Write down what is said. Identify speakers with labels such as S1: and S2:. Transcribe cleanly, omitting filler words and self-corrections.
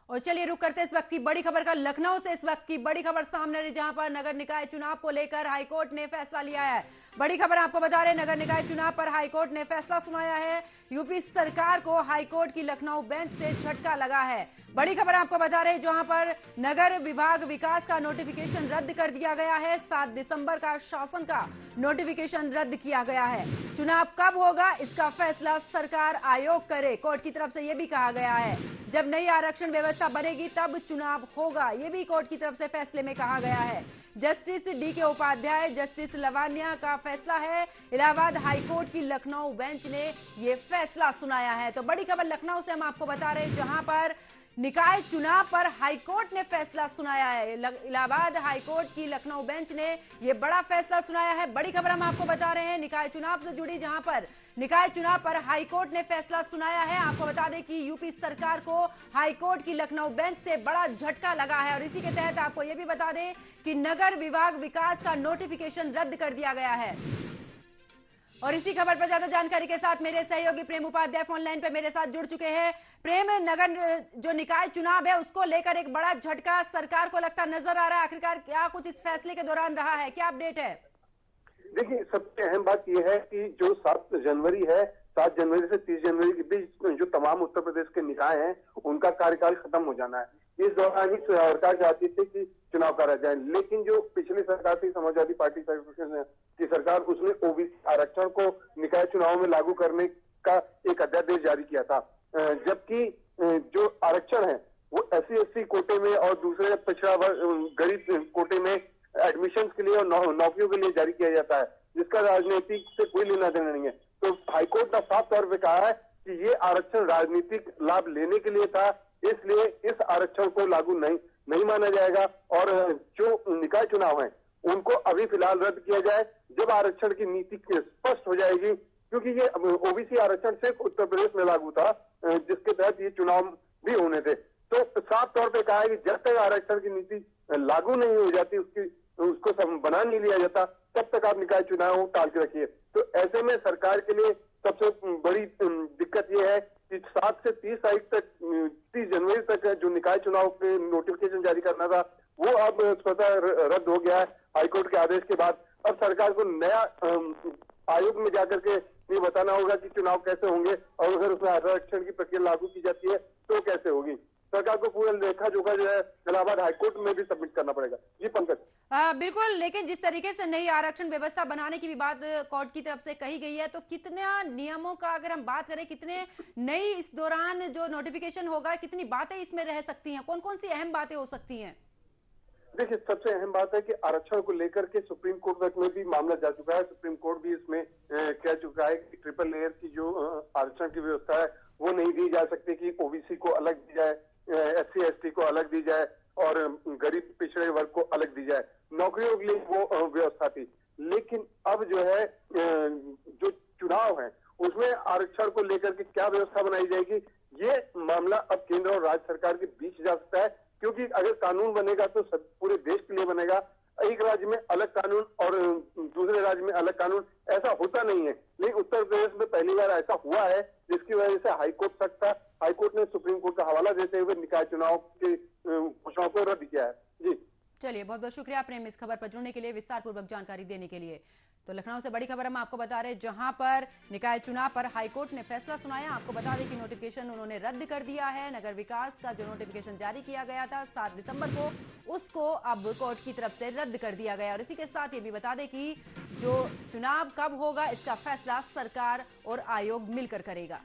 S1: और चलिए रुक करते हैं इस वक्त की बड़ी खबर का। लखनऊ से इस वक्त की बड़ी खबर सामने आ रही, जहां पर नगर निकाय चुनाव को लेकर हाईकोर्ट ने फैसला लिया है। बड़ी खबर आपको बता रहे हैं, नगर निकाय चुनाव पर हाईकोर्ट ने फैसला सुनाया है। यूपी सरकार को हाईकोर्ट की लखनऊ बेंच से झटका लगा है। बड़ी खबर आपको बता रहे हैं, जहां पर नगर विभाग विकास का नोटिफिकेशन रद्द कर दिया गया है। 7 दिसंबर का शासन का नोटिफिकेशन रद्द किया गया है। चुनाव कब होगा इसका फैसला सरकार आयोग करे, कोर्ट की तरफ से यह भी कहा गया है। जब नई आरक्षण व्यवस्था बनेगी तब चुनाव होगा, यह भी कोर्ट की तरफ से फैसले में कहा गया है। Justice D K. Upadhyay, justice Lavania का फैसला है। इलाहाबाद हाईकोर्ट की लखनऊ बेंच ने यह फैसला सुनाया है। तो बड़ी खबर लखनऊ से हम आपको बता रहे हैं, जहां पर निकाय चुनाव पर हाईकोर्ट ने फैसला सुनाया है। इलाहाबाद हाईकोर्ट की लखनऊ बेंच ने यह बड़ा फैसला सुनाया है। बड़ी खबर हम आपको बता रहे हैं निकाय चुनाव से जुड़ी, जहां पर निकाय चुनाव पर हाईकोर्ट ने फैसला सुनाया है। आपको बता दें कि यूपी सरकार को हाईकोर्ट की लखनऊ बेंच से बड़ा झटका लगा है। और इसी के तहत आपको यह भी बता दें कि नगर विभाग विकास का नोटिफिकेशन रद्द कर दिया गया है। और इसी खबर पर ज्यादा जानकारी के साथ मेरे सहयोगी प्रेम उपाध्याय फोन लाइन पे मेरे साथ जुड़ चुके हैं। प्रेम, नगर जो निकाय चुनाव है उसको लेकर एक बड़ा झटका सरकार को लगता नजर आ रहा है। आखिरकार क्या कुछ इस फैसले के दौरान रहा है, क्या अपडेट है?
S2: देखिए, सबसे अहम बात यह है कि जो 7 जनवरी है, 7 जनवरी से 30 जनवरी के बीच जो तमाम उत्तर प्रदेश के निकाय हैं उनका कार्यकाल खत्म हो जाना है। इस दौरान ही सरकार चाहती थी कि चुनाव करा जाए, लेकिन जो पिछली सरकार थी समाजवादी पार्टी की सरकार, उसने ओबीसी आरक्षण को निकाय चुनाव में लागू करने का एक अध्यादेश जारी किया था। जबकि जो आरक्षण है वो SC/ST कोटे में और दूसरे पिछड़ा वर्ग गरीब कोटे में एडमिशन के लिए और नौकरियों के लिए जारी किया जाता है, जिसका राजनीतिक से कोई लेना देना नहीं है। तो हाईकोर्ट ने साफ तौर पे कहा है कि ये आरक्षण राजनीतिक लाभ लेने के लिए था, इसलिए इस आरक्षण को लागू नहीं माना जाएगा। और जो निकाय चुनाव है उनको अभी फिलहाल रद्द किया जाए, जब आरक्षण की नीति स्पष्ट हो जाएगी। क्योंकि ये ओबीसी आरक्षण सिर्फ उत्तर प्रदेश में लागू था, जिसके तहत ये चुनाव भी होने थे। तो साफ तौर पे कहा है कि जब तक आरक्षण की नीति लागू नहीं हो जाती, उसको बना नहीं लिया जाता, तब तक आप निकाय चुनाव टाल के रखिए। तो ऐसे में सरकार के लिए सबसे बड़ी दिक्कत यह है कि 7 से 30 तारीख तक, 30 जनवरी तक जो निकाय चुनाव के नोटिफिकेशन जारी करना था वो अब स्वतः रद्द हो गया है हाईकोर्ट के आदेश के बाद। अब सरकार को नया आयोग में जाकर के ये बताना होगा कि चुनाव कैसे होंगे, और अगर उसमें आरक्षण की प्रक्रिया लागू की जाती है तो कैसे होगी। सरकार को पूरा लेखा जोखा जो है इलाहाबाद हाईकोर्ट में भी सबमिट करना पड़ेगा। जी पंकज।
S1: बिल्कुल, लेकिन जिस तरीके से नई आरक्षण व्यवस्था बनाने की भी बात कोर्ट की तरफ से कही गई है, तो कितना नियमों का अगर हम बात करें, कितने नई इस दौरान जो नोटिफिकेशन होगा, कितनी बातें इसमें रह सकती हैं, कौन कौन सी अहम बातें हो सकती हैं?
S2: देखिए, सबसे अहम बात है कि आरक्षण को लेकर के सुप्रीम कोर्ट तक में भी मामला जा चुका है। सुप्रीम कोर्ट भी इसमें कह चुका है कि ट्रिपल लेयर की जो आरक्षण की व्यवस्था है वो नहीं दी जा सकती, कि ओबीसी को अलग दी जाए, SC/ST को अलग दी जाए और गरीब पिछड़े वर्ग को अलग दी जाए। नौकरियों के लिए वो व्यवस्था थी, लेकिन अब जो है जो चुनाव है उसमें आरक्षण को लेकर के क्या व्यवस्था बनाई जाएगी, ये मामला अब केंद्र और राज्य सरकार के बीच जा सकता है। क्योंकि अगर कानून बनेगा तो पूरे देश के लिए बनेगा। एक राज्य में अलग कानून और दूसरे राज्य में अलग कानून, ऐसा होता नहीं है। लेकिन उत्तर प्रदेश में पहली बार ऐसा हुआ है, जिसकी वजह से हाईकोर्ट सख्त था। हाईकोर्ट ने सुप्रीम कोर्ट का हवाला देते हुए निकाय चुनाव की घोषणा को रद्द किया है। जी
S1: चलिए, बहुत बहुत शुक्रिया प्रेम इस खबर पर जुड़ने के लिए, विस्तार पूर्वक जानकारी देने के लिए। तो लखनऊ से बड़ी खबर हम आपको बता रहे हैं, जहां पर निकाय चुनाव पर हाईकोर्ट ने फैसला सुनाया। आपको बता दें कि नोटिफिकेशन उन्होंने रद्द कर दिया है। नगर विकास का जो नोटिफिकेशन जारी किया गया था 7 दिसंबर को, उसको अब कोर्ट की तरफ से रद्द कर दिया गया। और इसी के साथ ये भी बता दें कि जो चुनाव कब होगा इसका फैसला सरकार और आयोग मिलकर करेगा।